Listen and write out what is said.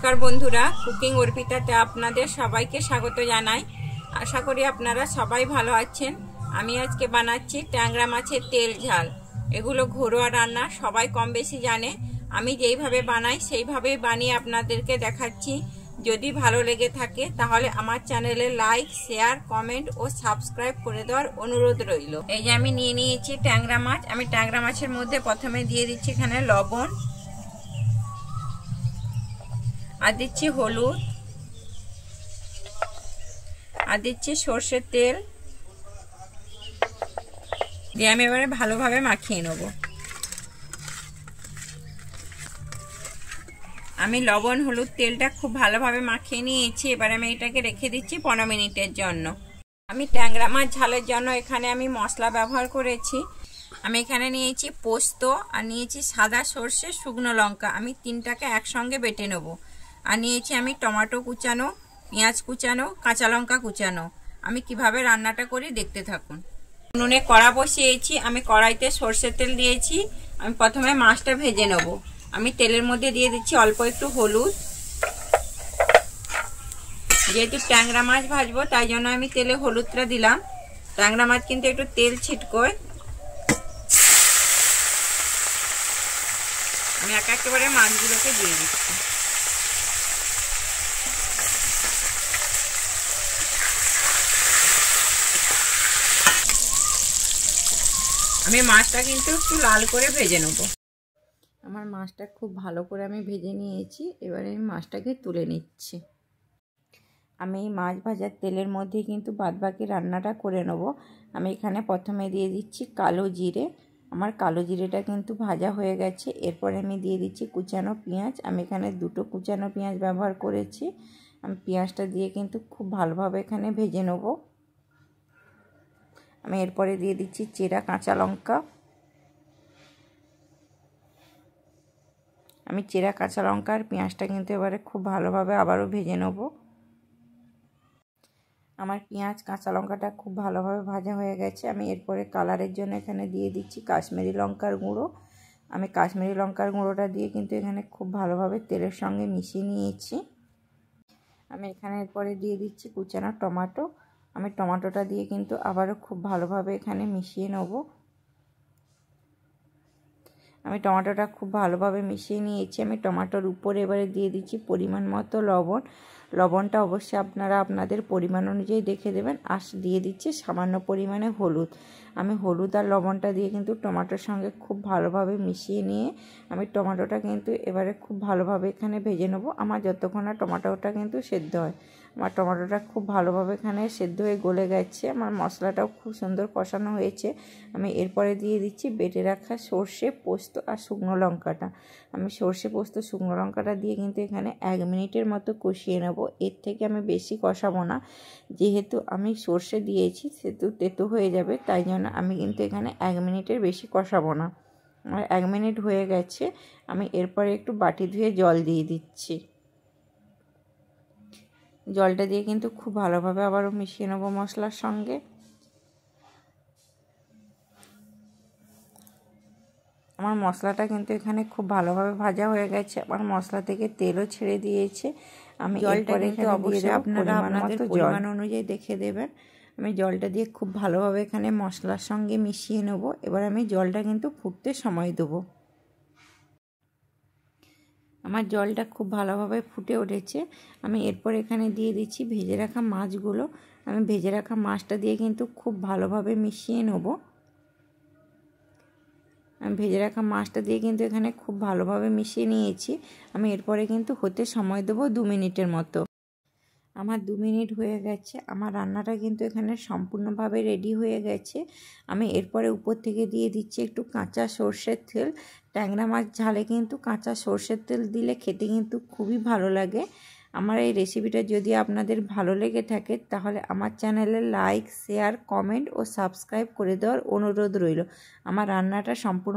নমস্কার বন্ধুরা, কুকিং অর্পিতাতে আপনাদের সবাইকে স্বাগত জানাই। আশা করি আপনারা সবাই ভালো আছেন। আমি আজকে বানাচ্ছি ট্যাংরা মাছের তেল ঝাল। এগুলো ঘরোয়া রান্না, সবাই কম বেশি জানে। আমি যেইভাবে বানাই সেইভাবেই বানিয়ে আপনাদেরকে দেখাচ্ছি। যদি ভালো লেগে থাকে তাহলে আমার চ্যানেলে লাইক, শেয়ার, কমেন্ট ও সাবস্ক্রাইব করে দেওয়ার অনুরোধ রইল। এই যে আমি নিয়ে নিয়েছি ট্যাংরা মাছ। আমি ট্যাংরা মাছের মধ্যে প্রথমে দিয়ে দিচ্ছি এখানে লবণ, আর দিচ্ছি হলুদ, আর দিচ্ছি সর্ষের তেল দিয়ে আমি এবারে ভালোভাবে মাখিয়ে নেব। আমি লবণ, হলুদ, তেলটা খুব ভালোভাবে মাখিয়ে নিয়েছি। এবারে আমি এটাকে রেখে দিচ্ছি 15 মিনিটের জন্য। আমি ট্যাংরা মাছ ঝালের জন্য এখানে আমি মশলা ব্যবহার করেছি। আমি এখানে নিয়েছি পোস্ত, আর নিয়েছি সাদা সর্ষে, শুকনো লঙ্কা। আমি তিনটাকে একসঙ্গে বেটে নেব। আর নিয়েছি আমি টমেটো কুচানো, পেঁয়াজ কুচানো, কাঁচা লঙ্কা কুচানো। আমি কিভাবে রান্নাটা করি দেখতে থাকুন। উনুনে কড়া বসিয়েছি। আমি কড়াইতে সর্ষের তেল দিয়েছি। আমি প্রথমে মাছটা ভেজে নেব। আমি তেলের মধ্যে দিয়ে দিচ্ছি অল্প একটু হলুদ। যেহেতু ট্যাংরা মাছ ভাজবো তাই জন্য আমি তেলে হলুদটা দিলাম। ট্যাংরা মাছ কিন্তু একটু তেল ছিটকোয়। আমি এক এক করে মাছগুলোকে দিয়ে দিচ্ছি। আমি মাছটা কিন্তু একটু লাল করে ভেজে নেব। আমার মাছটা খুব ভালো করে আমি ভেজে নিয়েছি। এবারে আমি মাছটাকে তুলে নিচ্ছি। আমি এই মাছ ভাজার তেলের মধ্যে কিন্তু বাদবাকি রান্নাটা করে নেব। আমি এখানে প্রথমে দিয়ে দিচ্ছি কালো জিরে। আমার কালো জিরেটা কিন্তু ভাজা হয়ে গেছে। এরপরে আমি দিয়ে দিচ্ছি কুচানো পেঁয়াজ। আমি এখানে দুটো কুচানো পেঁয়াজ ব্যবহার করেছি। আমি পেঁয়াজটা দিয়ে কিন্তু খুব ভালোভাবে এখানে ভেজে নেব। আমি এরপরে দিয়ে দিচ্ছি চেরা কাঁচা লঙ্কা। আমি চেরা কাঁচা লঙ্কা আর পেঁয়াজটা কিন্তু এবারে খুব ভালোভাবে আবারও ভেজে নেব। আমার পেঁয়াজ কাঁচা লঙ্কাটা খুব ভালোভাবে ভাজা হয়ে গেছে। আমি এরপরে কালারের জন্য এখানে দিয়ে দিচ্ছি কাশ্মীরি লঙ্কার গুঁড়ো। আমি কাশ্মীরি লঙ্কার গুঁড়োটা দিয়ে কিন্তু এখানে খুব ভালোভাবে তেলের সঙ্গে মিশিয়ে নিয়েছি। আমি এখানে এরপরে দিয়ে দিচ্ছি কুচানো টমেটো। আমি টমেটোটা দিয়ে কিন্তু আবারও খুব ভালোভাবে এখানে মিশিয়ে নেব। আমি টমেটোটা খুব ভালোভাবে মিশিয়ে নিয়েছি। আমি টমেটোর উপরে এবারে দিয়ে দিচ্ছি পরিমাণ মতো লবণ। লবণটা অবশ্যই আপনারা আপনাদের পরিমাণ অনুযায়ী দেখে দেবেন। আর দিয়ে দিচ্ছি সামান্য পরিমাণে হলুদ। আমি হলুদ আর লবণটা দিয়ে কিন্তু টমেটোর সঙ্গে খুব ভালোভাবে মিশিয়ে নিয়ে আমি টমেটোটা কিন্তু এবারে খুব ভালোভাবে এখানে ভেজে নেব। আমার যতক্ষণ না টমেটোটা কিন্তু সেদ্ধ হয়। আমার টমেটোটা খুব ভালোভাবে এখানে সেদ্ধ হয়ে গলে গেছে। আমার মশলাটাও খুব সুন্দর কষানো হয়েছে। আমি এরপরে দিয়ে দিচ্ছি বেটে রাখা সর্ষে, পোস্ত আর শুকনো লঙ্কাটা। আমি সর্ষে, পোস্ত, শুকনো লঙ্কাটা দিয়ে কিন্তু এখানে 1 মিনিটের মতো কষিয়ে নেব। এর থেকে আমি বেশি কষাবো না। যেহেতু আমি সর্ষে দিয়েছি সেহেতু তেতো হয়ে যাবে, তাই জন্য আমি কিন্তু এখানে 1 মিনিটের বেশি কষাবো না। আমার 1 মিনিট হয়ে গেছে। আমি এরপরে একটু বাটি ধুয়ে জল দিয়ে দিচ্ছি। জলটা দিয়ে কিন্তু খুব ভালোভাবে আবারও মিশিয়ে নেব মশলার সঙ্গে। আমার মশলাটা কিন্তু এখানে খুব ভালোভাবে ভাজা হয়ে গেছে। আমার মশলা থেকে তেলও ছেড়ে দিয়েছে। আমি জলটা কিন্তু অবশ্যই আপনারা আপনাদের পরিমাণ অনুযায়ী দেখে দেবেন। আমি জলটা দিয়ে খুব ভালোভাবে এখানে মশলার সঙ্গে মিশিয়ে নেব। এবার আমি জলটা কিন্তু ফুটতে সময় দেবো। আমার জলটা খুব ভালোভাবে ফুটে উঠেছে। আমি এরপর এখানে দিয়ে দিচ্ছি ভেজে রাখা মাছগুলো। আমি ভেজে রাখা মাছটা দিয়ে কিন্তু খুব ভালোভাবে মিশিয়ে নেব। আমি ভেজে রাখা মাছটা দিয়ে কিন্তু এখানে খুব ভালোভাবে মিশিয়ে নিয়েছি। আমি এরপরে কিন্তু হতে সময় দেবো 2 মিনিটের মতো। আমার 2 মিনিট হয়ে গেছে। আমার রান্নাটা কিন্তু এখানে সম্পূর্ণভাবে রেডি হয়ে গেছে। আমি এরপরে উপর থেকে দিয়ে দিচ্ছি একটু কাঁচা সর্ষের তেল। ট্যাংরা মাছ ঝালে কিন্তু কাঁচা সর্ষের তেল দিলে খেতে কিন্তু খুবই ভালো লাগে। আমার এই রেসিপিটা যদি আপনাদের ভালো লেগে থাকে তাহলে আমার চ্যানেলে লাইক, শেয়ার, কমেন্ট ও সাবস্ক্রাইব করে দেওয়ার অনুরোধ রইল। আমার রান্নাটা সম্পূর্ণ